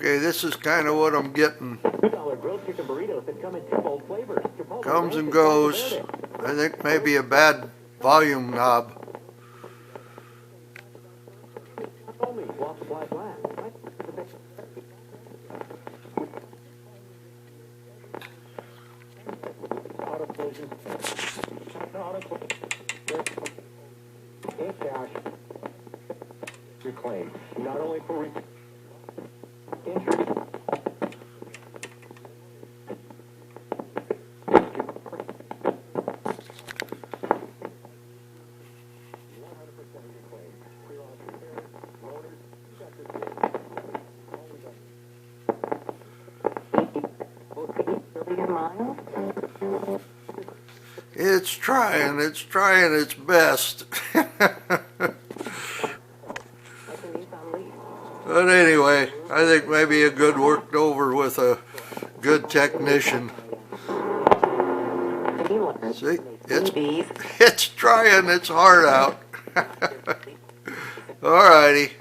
Okay, this is kind of what I'm getting. $2 grilled chicken burritos that come in two bold flavors. Chipotle Comes ranch and goes. Queso Verde. I think maybe a bad volume knob. Only while supplies last. Auto closing. In cash. Reclaim. Not only for injury. It's trying its best. But anyway, I think maybe a good worked over with a good technician. See, it's trying its heart out. Alrighty.